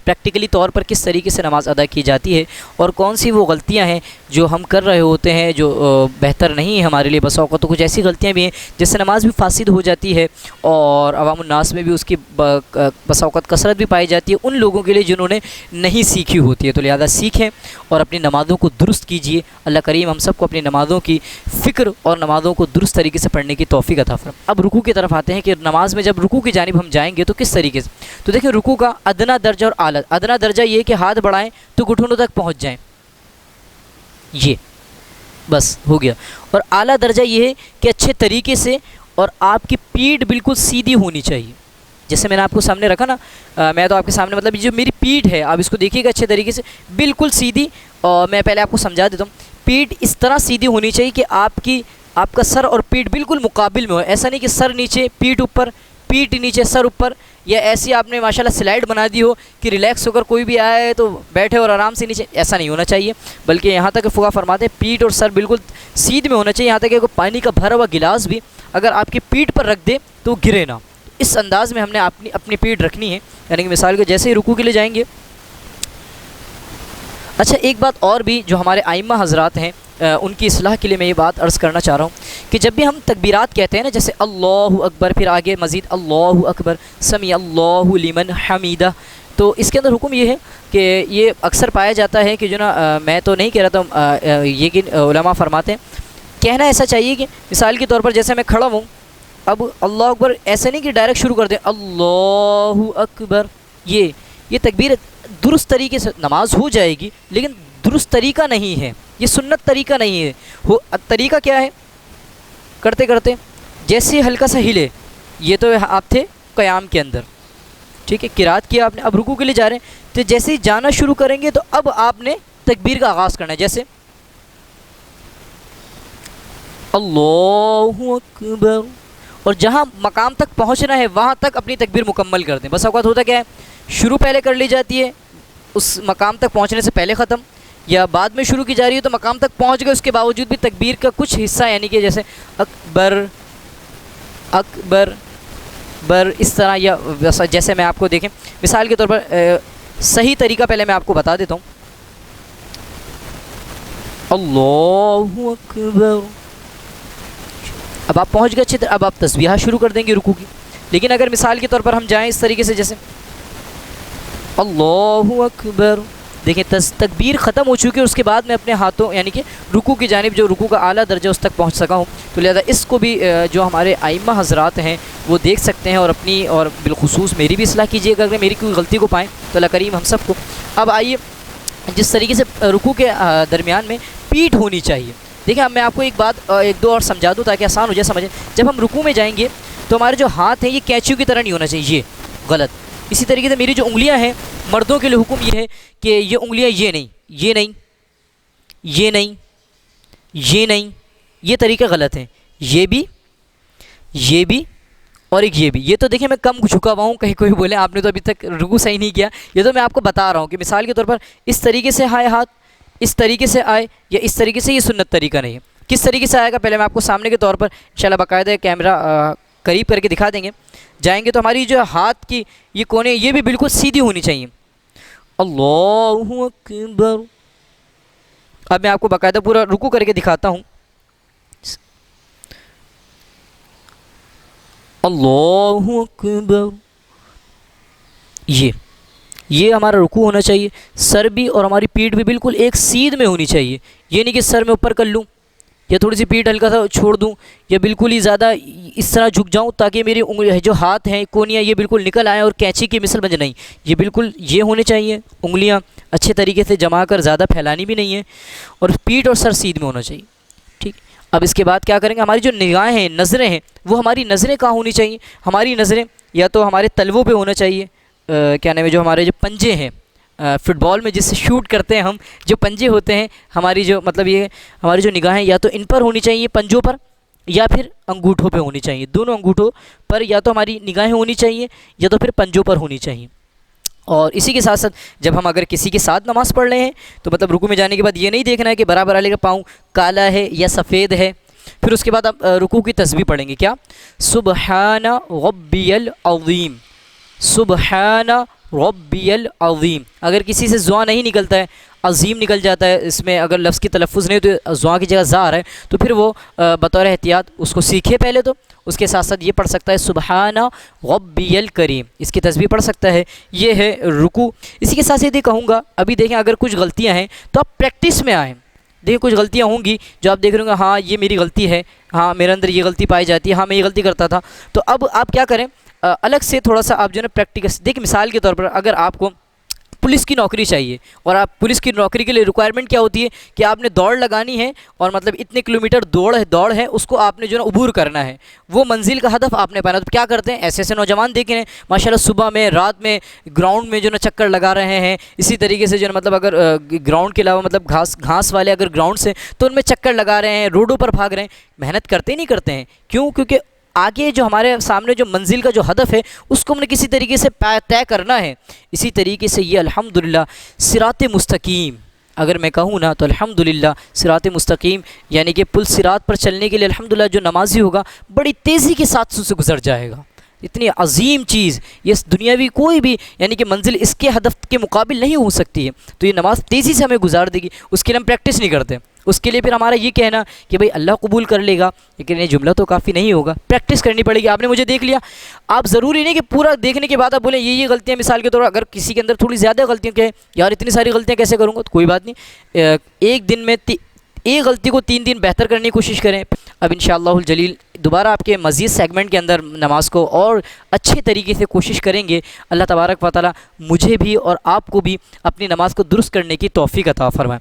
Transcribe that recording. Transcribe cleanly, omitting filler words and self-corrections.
Practically तौर पर किस तरीके से नमाज़ अदा की जाती है और कौन सी वो गलतियाँ हैं जो हम कर रहे होते हैं जो बेहतर नहीं है हमारे लिए। बस औक़ात तो कुछ ऐसी गलतियाँ भी हैं जिससे नमाज भी फासिद हो जाती है और अवामुन्नास में भी उसकी बस औक़ात कसरत भी पाई जाती है उन लोगों के लिए जिन्होंने नहीं सीखी होती है। तो लिहाजा सीखें और अपनी नमाज़ों को दुरुस्त कीजिए। अल्लाह करीम हम सबको अपनी नमाज़ों की फ़िक्र और नमाज़ों को दुरुस्त तरीके से पढ़ने की तौफ़ीक़ अता फरमाए। अब रुकू की तरफ आते हैं कि नमाज में जब रुकू की जानिब हम जाएंगे तो किस तरीके से। तो देखिए रुकू का अदना दर्जा और आला। अदना दर्जा ये कि हाथ बढ़ाएं तो घुटनों तक पहुंच जाएं, ये बस हो गया। और आला दर्जा ये है कि अच्छे तरीके से और आपकी पीठ बिल्कुल सीधी होनी चाहिए। जैसे मैंने आपको सामने रखा ना, मैं तो आपके सामने मतलब जो मेरी पीठ है आप इसको देखिएगा अच्छे तरीके से बिल्कुल सीधी। और मैं पहले आपको समझा देता हूँ, पीठ इस तरह सीधी होनी चाहिए कि आपका सर और पीठ बिल्कुल मुकाबिल में हो। ऐसा नहीं कि सर नीचे पीठ ऊपर, पीठ नीचे सर ऊपर, या ऐसी आपने माशाल्लाह स्लाइड बना दी हो कि रिलैक्स होकर कोई भी आए तो बैठे और आराम से नीचे, ऐसा नहीं होना चाहिए। बल्कि यहाँ तक फुक़हा फरमाते हैं पीठ और सर बिल्कुल सीध में होना चाहिए। यहाँ तक कि पानी का भरा हुआ गिलास भी अगर आपकी पीठ पर रख दे तो गिरे ना। इस अंदाज़ में हमने अपनी पीठ रखनी है। यानी कि मिसाल के जैसे ही रुकू के लिए जाएंगे। अच्छा, एक बात और भी जो हमारे आइम्मा हज़रात हैं उनकी इस्लाह के लिए मैं ये बात अर्ज़ करना चाह रहा हूँ कि जब भी हम तकबीरात कहते हैं ना, जैसे अल्लाहु अकबर, फिर आगे मज़ीद अल्लाहु अकबर, समी अल्लाहु लिमन हमीदा, तो इसके अंदर हुक्म ये है कि ये अक्सर पाया जाता है कि जो ना मैं तो नहीं कह रहा था, ये कि उलमा फरमाते हैं कहना ऐसा चाहिए कि मिसाल के तौर पर जैसे मैं खड़ा हूँ, अब अल्लाह अकबर ऐसे नहीं कि डायरेक्ट शुरू कर दें अल्लाहु अकबर। ये तकबीर दुरुस्त तरीके से नमाज हो जाएगी, लेकिन दुरुस्त तरीका नहीं है, ये सुन्नत तरीका नहीं है। तरीका क्या है, करते करते जैसे हल्का सा हिले, ये तो आप थे क़याम के अंदर, ठीक है, किरात किया आपने, अब रुकू के लिए जा रहे हैं, तो जैसे ही जाना शुरू करेंगे तो अब आपने तकबीर का आगाज़ करना है, जैसे अल्लाहु अकबर, और जहाँ मकाम तक पहुँचना है वहाँ तक अपनी तकबीर मुकम्मल कर दें। बस औक़ात होता क्या है, शुरू पहले कर ली जाती है, उस मकाम तक पहुँचने से पहले ख़त्म, या बाद में शुरू की जा रही है तो मकाम तक पहुँच गए, उसके बावजूद भी तकबीर का कुछ हिस्सा यानी कि जैसे अकबर अकबर बर, इस तरह, या जैसे मैं आपको देखें मिसाल के तौर पर सही तरीका पहले मैं आपको बता देता हूँ। अल्लाहु अकबर, अब आप पहुँच गए अच्छी तरह, अब आप तस्बीह शुरू कर देंगे रुकू की। लेकिन अगर मिसाल के तौर पर हम जाएँ इस तरीके से, जैसे अल्लाहु अकबर, देखें तकबीर ख़त्म हो चुकी है, उसके बाद मैं अपने हाथों यानी कि रुकू की जानिब, जो रुकू का आला दर्जा उस तक पहुंच सका हूं। तो लिहाजा इसको भी जो हमारे आइम्मा हज़रात हैं वो देख सकते हैं और अपनी और बिलखुसूस मेरी भी इस्लाह कीजिएगा अगर मेरी कोई गलती को पाएँ तो अल्लाह करीम हम सबको। अब आइए, जिस तरीके से रुकू के दरमियान में पीठ होनी चाहिए, देखिए अब मैं आपको एक बात एक दो और समझा दूँ ताकि आसान हो जाए समझें। जब हम रुकू में जाएंगे तो हमारे जो हाथ हैं ये कैंचियों की तरह नहीं होना चाहिए, ये गलत। इसी तरीके से मेरी जो उंगलियां हैं, मर्दों के लिए हुक्म ये है कि ये उंगलियां ये नहीं, ये नहीं, ये नहीं, ये नहीं, ये तरीका गलत है, ये भी और एक ये भी। ये तो देखिए मैं कम झुका हुआ हूँ, कहीं कोई बोले आपने तो अभी तक रुकू सही नहीं किया, ये तो मैं आपको बता रहा हूँ कि मिसाल के तौर पर इस तरीके से आए हाथ, इस तरीके से आए या इस तरीके से, ये सुन्नत तरीका नहीं है। किस तरीके से आएगा पहले मैं आपको सामने के तौर पर इंशाल्लाह बाकायदा कैमरा करीब करके दिखा देंगे। जाएंगे तो हमारी जो हाथ की ये कोने ये भी बिल्कुल सीधी होनी चाहिए। अल्लाहु अकबर, अब मैं आपको बाकायदा पूरा रुकू करके दिखाता हूँ। अल्लाहु अकबर, ये हमारा रुकू होना चाहिए। सर भी और हमारी पीठ भी बिल्कुल एक सीध में होनी चाहिए। ये नहीं कि सर में ऊपर कर लूँ या थोड़ी सी पीठ हल्का सा छोड़ दूं या बिल्कुल ही ज़्यादा इस तरह झुक जाऊं ताकि मेरी उंगली जो हाथ हैं कोनियाँ ये बिल्कुल निकल आएँ और कैंची की मिसल बन जाए। नहीं, ये बिल्कुल ये होने चाहिए। उंगलियां अच्छे तरीके से जमा कर, ज़्यादा फैलानी भी नहीं है, और पीठ और सर सीध में होना चाहिए। ठीक, अब इसके बाद क्या करेंगे, हमारी जो निगाहें हैं, नज़रें हैं, वो हमारी नज़रें कहाँ होनी चाहिए। हमारी नज़रें या तो हमारे तलवों पर होना चाहिए, क्या नाम है, जो हमारे जो पंजे हैं फ़ुटबॉल में जिससे शूट करते हैं हम, जो पंजे होते हैं हमारी, जो मतलब ये हमारी जो निगाहें या तो इन पर होनी चाहिए, पंजों पर, या फिर अंगूठों पे होनी चाहिए। दोनों अंगूठों पर या तो हमारी निगाहें होनी चाहिए या तो फिर पंजों पर होनी चाहिए। और इसी के साथ साथ जब हम अगर किसी के साथ नमाज़ पढ़ रहे हैं तो मतलब रुकू में जाने के बाद ये नहीं देखना है कि बराबर वाले का पाँव काला है या सफ़ेद है। फिर उसके बाद आप रुकू की तस्बीह पढ़ेंगे, क्या, सुबहाना रब्बियल अज़ीम, सुबहाना रब्बियल अज़ीम। अगर किसी से ज़ुआ नहीं निकलता है, अज़ीम निकल जाता है, इसमें अगर लफ्ज़ की तलफ़्फ़ुज़ नहीं तो ज़ुआ की जगह ज़ा आ रहा है, तो फिर वो बतौर एहतियात उसको सीखे पहले तो। उसके साथ साथ ये पढ़ सकता है सुबहाना रब्बियल करीम, इसकी तस्बीह पढ़ सकता है। ये है रुकू। इसी के साथ ये कहूँगा, अभी देखें अगर कुछ गलतियाँ हैं तो आप प्रैक्टिस में आएँ। देखिए कुछ गलतियाँ होंगी जो आप देख रहे होंगे, हाँ ये मेरी गलती है, हाँ मेरे अंदर ये गलती पाई जाती है, हाँ मैं ये गलती करता था। तो अब आप क्या करें, अलग से थोड़ा सा आप जो है ना प्रैक्टिस। देखिए मिसाल के तौर पर अगर आपको पुलिस की नौकरी चाहिए, और आप पुलिस की नौकरी के लिए रिक्वायरमेंट क्या होती है कि आपने दौड़ लगानी है, और मतलब इतने किलोमीटर दौड़ है उसको आपने जो है अबूर करना है, वो मंजिल का हदफ आपने पाना। तो क्या करते हैं, ऐसे ऐसे नौजवान देखे हैं माशाल्लाह, सुबह में रात में ग्राउंड में जो ना चक्कर लगा रहे हैं। इसी तरीके से जो है मतलब अगर ग्राउंड के अलावा मतलब घास वाले अगर ग्राउंड से, तो उनमें चक्कर लगा रहे हैं, रोडों पर भाग रहे हैं। मेहनत करते ही नहीं करते हैं, क्यों? क्योंकि आगे जो हमारे सामने जो मंजिल का जो हदफ है उसको हमने किसी तरीके से तय करना है। इसी तरीके से ये अल्हम्दुलिल्लाह सिरात मुस्तकीम, अगर मैं कहूँ ना तो अल्हम्दुलिल्लाह सिरात मुस्तकीम यानी कि पुल सिरात पर चलने के लिए अल्हम्दुलिल्लाह जो नमाजी होगा बड़ी तेज़ी के साथ उससे गुजर जाएगा। इतनी अजीम चीज़ ये दुनियावी कोई भी यानी कि मंजिल इसके हदफ के मुकाबिल नहीं हो सकती है। तो ये नमाज़ तेज़ी से हमें गुजार देगी, उसके लिए हम प्रैक्टिस नहीं करते। उसके लिए फिर हमारा ये कहना कि भाई अल्लाह कबूल कर लेगा, लेकिन ये जुमला तो काफ़ी नहीं होगा, प्रैक्टिस करनी पड़ेगी। आपने मुझे देख लिया, आप ज़रूरी नहीं कि पूरा देखने के बाद आप बोलें ये गलतियाँ। मिसाल के तौर पर अगर किसी के अंदर थोड़ी ज़्यादा गलतियाँ कहें, यार इतनी सारी गलतियाँ कैसे करूँगा, तो कोई बात नहीं, एक दिन में एक गलती को 3 दिन बेहतर करने की कोशिश करें। अब इंशाअल्लाहुल जलील दोबारा आपके मज़ीद सेगमेंट के अंदर नमाज को और अच्छे तरीके से कोशिश करेंगे। अल्लाह तबारक व तआला मुझे भी और आपको भी अपनी नमाज को दुरुस्त करने की तौफ़ीक अता फ़रमाए।